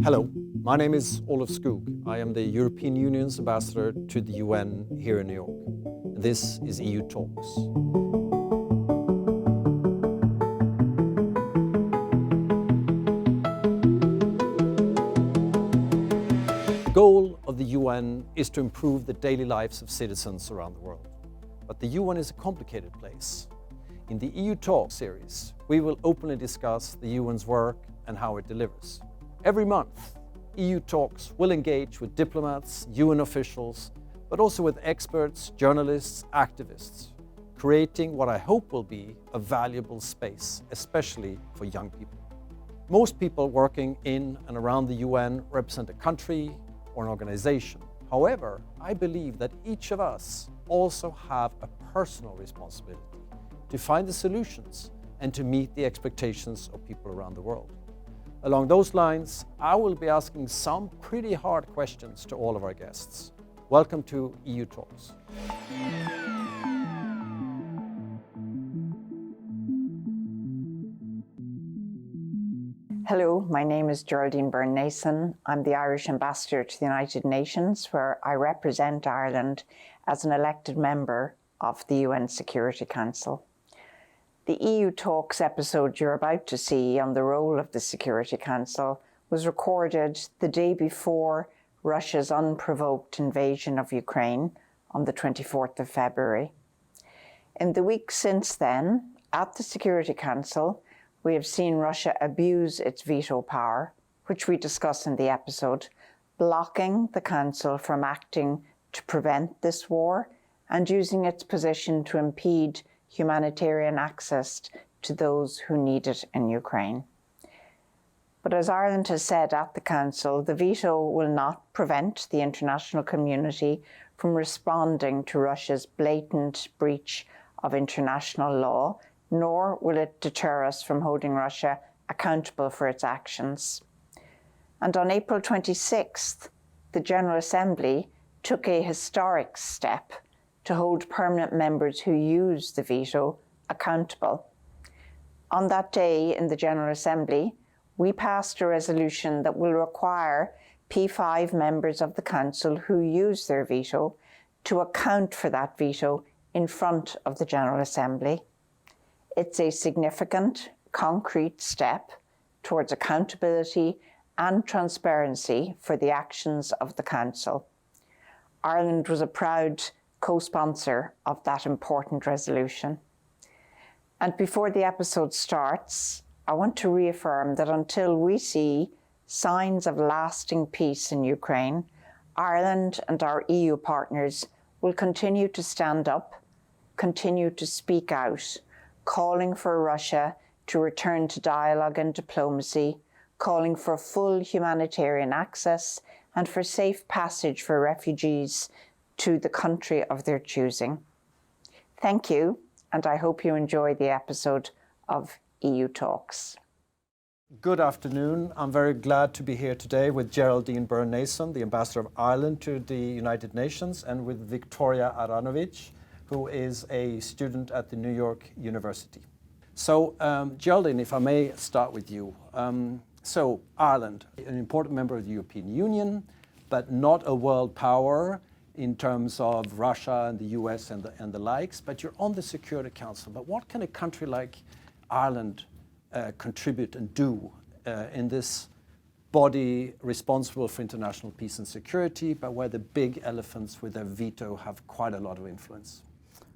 Hello, my name is Olof Skoog. I am the European Union's ambassador to the UN here in New York. This is EU Talks. The goal of the UN is to improve the daily lives of citizens around the world. But the UN is a complicated place. In the EU Talks series, we will openly discuss the UN's work and how it delivers. Every month, EU Talks will engage with diplomats, UN officials, but also with experts, journalists, activists, creating what I hope will be a valuable space, especially for young people. Most people working in and around the UN represent a country or an organization. However, I believe that each of us also have a personal responsibility to find the solutions and to meet the expectations of people around the world. Along those lines, I will be asking some pretty hard questions to all of our guests. Welcome to EU Talks. Hello, my name is Geraldine Byrne Nason. I'm the Irish Ambassador to the United Nations, where I represent Ireland as an elected member of the UN Security Council. The EU Talks episode you're about to see on the role of the Security Council was recorded the day before Russia's unprovoked invasion of Ukraine on the 24th of February. In the weeks since then, at the Security Council, we have seen Russia abuse its veto power, which we discuss in the episode, blocking the Council from acting to prevent this war and using its position to impede humanitarian access to those who need it in Ukraine. But as Ireland has said at the Council, the veto will not prevent the international community from responding to Russia's blatant breach of international law, nor will it deter us from holding Russia accountable for its actions. And on April 26th, the General Assembly took a historic step to hold permanent members who use the veto accountable. On that day in the General Assembly, we passed a resolution that will require P5 members of the Council who use their veto to account for that veto in front of the General Assembly. It's a significant, concrete step towards accountability and transparency for the actions of the Council. Ireland was a proud co-sponsor of that important resolution. And before the episode starts, I want to reaffirm that until we see signs of lasting peace in Ukraine, Ireland and our EU partners will continue to stand up, continue to speak out, calling for Russia to return to dialogue and diplomacy, calling for full humanitarian access and for safe passage for refugees to the country of their choosing. Thank you, and I hope you enjoy the episode of EU Talks. Good afternoon. I'm very glad to be here today with Geraldine Byrne Nason, the Ambassador of Ireland to the United Nations, and with Victoria Aranowicz, who is a student at the New York University. So, Geraldine, if I may start with you. So, Ireland, an important member of the European Union, but not a world power in terms of Russia and the US and the likes, but you're on the Security Council. But what can a country like Ireland contribute and do in this body responsible for international peace and security, but where the big elephants with their veto have quite a lot of influence?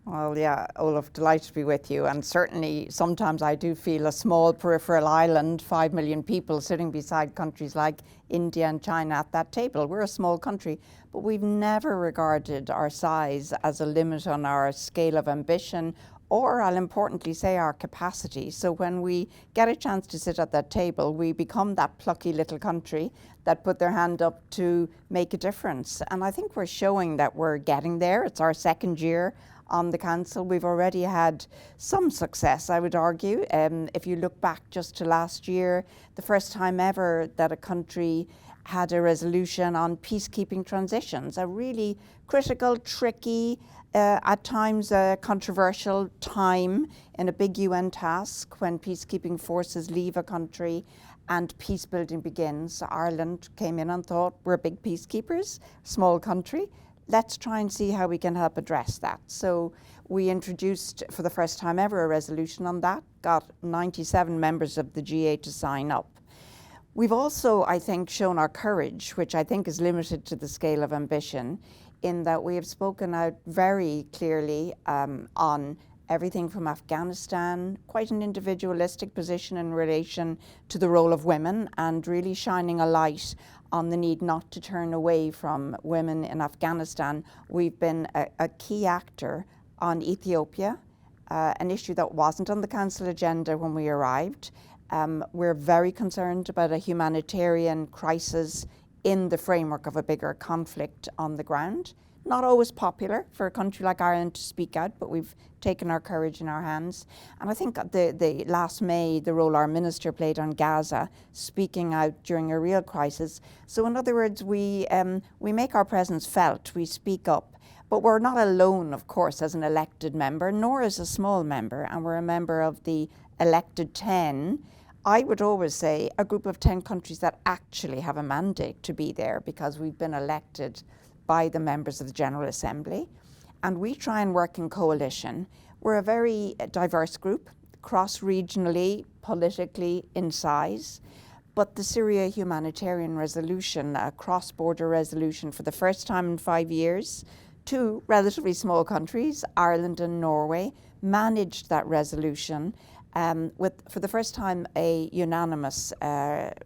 Well, yeah, Olaf, delighted to be with you. And certainly sometimes I do feel a small peripheral island, 5 million people sitting beside countries like India and China at that table. We're a small country, but we've never regarded our size as a limit on our scale of ambition, or I'll importantly say our capacity. So when we get a chance to sit at that table, we become that plucky little country that put their hand up to make a difference. And I think we're showing that we're getting there. It's our second year on the Council. We've already had some success, I would argue. If you look back just to last year, the first time ever that a country had a resolution on peacekeeping transitions, a really critical, tricky, at times a controversial time in a big UN task when peacekeeping forces leave a country and peace building begins. Ireland came in and thought, we're big peacekeepers, small country. Let's try and see how we can help address that. So we introduced for the first time ever a resolution on that, got 97 members of the G8 to sign up. We've also, I think, shown our courage, which I think is limited to the scale of ambition, in that we have spoken out very clearly on everything from Afghanistan, quite an individualistic position in relation to the role of women, and really shining a light on the need not to turn away from women in Afghanistan. We've been a key actor on Ethiopia, an issue that wasn't on the Council agenda when we arrived. We're very concerned about a humanitarian crisis in the framework of a bigger conflict on the ground. Not always popular for a country like Ireland to speak out, but we've taken our courage in our hands. And I think the last May, the role our minister played on Gaza, speaking out during a real crisis. So in other words, we make our presence felt, we speak up. But we're not alone, of course, as an elected member, nor as a small member, and we're a member of the elected 10. I would always say a group of 10 countries that actually have a mandate to be there because we've been elected by the members of the General Assembly. And we try and work in coalition. We're a very diverse group, cross-regionally, politically, in size. But the Syria humanitarian resolution, a cross-border resolution for the first time in 5 years, two relatively small countries, Ireland and Norway, managed that resolution with, for the first time, a unanimous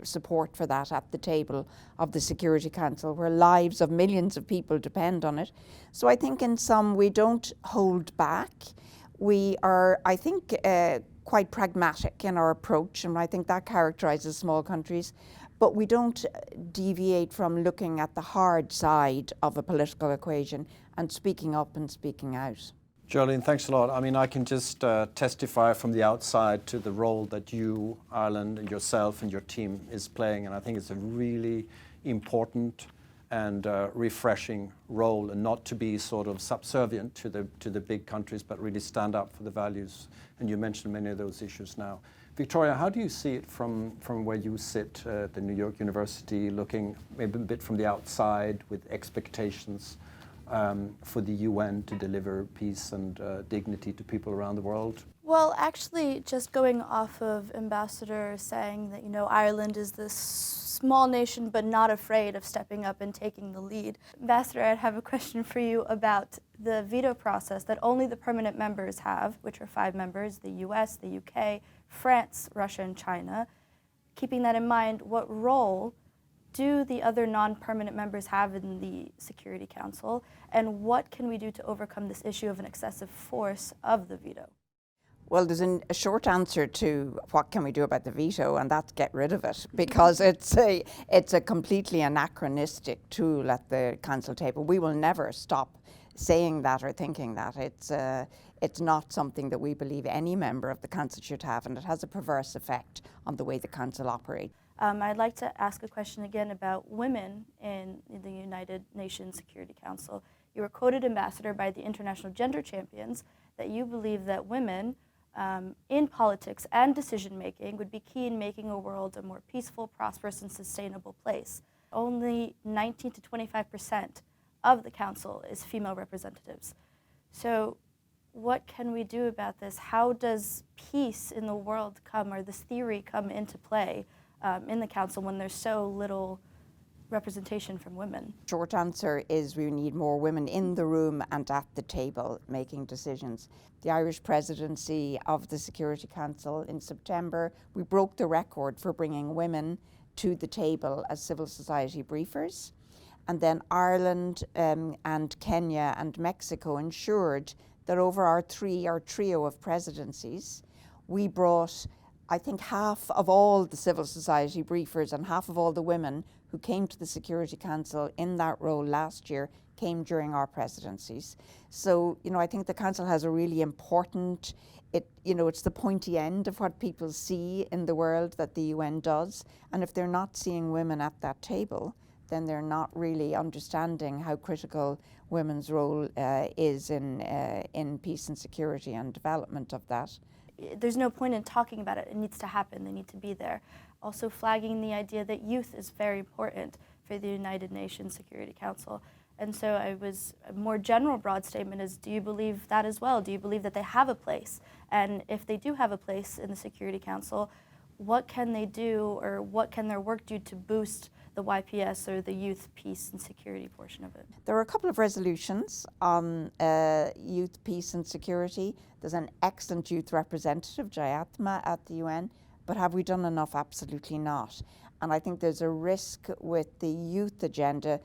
support for that at the table of the Security Council, where lives of millions of people depend on it. So I think in sum, we don't hold back. We are, I think, quite pragmatic in our approach, and I think that characterizes small countries. But we don't deviate from looking at the hard side of a political equation and speaking up and speaking out. Geraldine, thanks a lot. I mean, I can just testify from the outside to the role that you, Ireland, and yourself and your team is playing, and I think it's a really important and refreshing role, and not to be sort of subservient to the big countries, but really stand up for the values. And you mentioned many of those issues now. Victoria, how do you see it from where you sit at the New York University, looking maybe a bit from the outside with expectations for the UN to deliver peace and dignity to people around the world? Well, actually, just going off of Ambassador saying that, you know, Ireland is this small nation but not afraid of stepping up and taking the lead. Ambassador, I'd have a question for you about the veto process that only the permanent members have, which are 5 members, the US, the UK, France, Russia, and China. Keeping that in mind, what role do the other non-permanent members have in the Security Council, and what can we do to overcome this issue of an excessive force of the veto? Well, there's a short answer to what can we do about the veto, and that's get rid of it, because it's a completely anachronistic tool at the Council table. We will never stop saying that or thinking that. It's not something that we believe any member of the Council should have, and it has a perverse effect on the way the Council operates. I'd like to ask a question again about women in the United Nations Security Council. You were quoted, Ambassador, by the International Gender Champions that you believe that women in politics and decision-making would be key in making a world a more peaceful, prosperous, and sustainable place. Only 19 to 25% of the Council is female representatives. So what can we do about this? How does peace in the world come, or this theory come into play in the Council when there's so little representation from women? Short answer is we need more women in the room and at the table making decisions. The Irish presidency of the Security Council in September, we broke the record for bringing women to the table as civil society briefers. And then Ireland and Kenya and Mexico ensured that over our trio of presidencies, we brought, I think, half of all the civil society briefers and half of all the women who came to the Security Council in that role last year came during our presidencies. So, you know, I think the Council has a really important, it's the pointy end of what people see in the world that the UN does. And if they're not seeing women at that table, then they're not really understanding how critical women's role is in peace and security and development of that. There's no point in talking about it. It needs to happen. They need to be there. Also flagging the idea that youth is very important for the United Nations Security Council. And so a more general broad statement is, do you believe that as well? Do you believe that they have a place? And if they do have a place in the Security Council, what can they do, or what can their work do to boost the YPS, or the youth, peace and security portion of it? There are a couple of resolutions on youth, peace and security. There's an excellent youth representative, Jayatma, at the UN, but have we done enough? Absolutely not. And I think there's a risk with the youth agenda,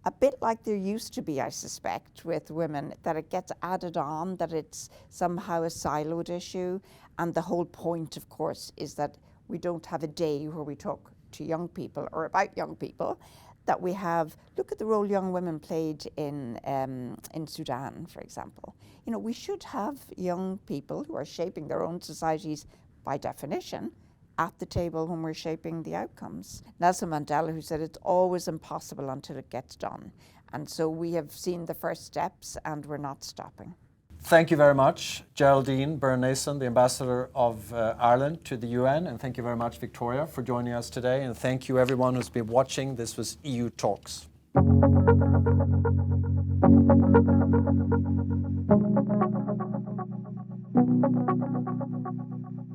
a bit like there used to be, I suspect, with women, that it gets added on, that it's somehow a siloed issue. And the whole point, of course, is that we don't have a day where we talk to young people or about young people, that we have, look at the role young women played in Sudan, for example. You know, we should have young people who are shaping their own societies by definition at the table when we're shaping the outcomes. Nelson Mandela, who said it's always impossible until it gets done. And so we have seen the first steps and we're not stopping. Thank you very much, Geraldine Byrne Nason, the Ambassador of Ireland to the UN, and thank you very much, Victoria, for joining us today, and thank you everyone who's been watching. This was EU Talks.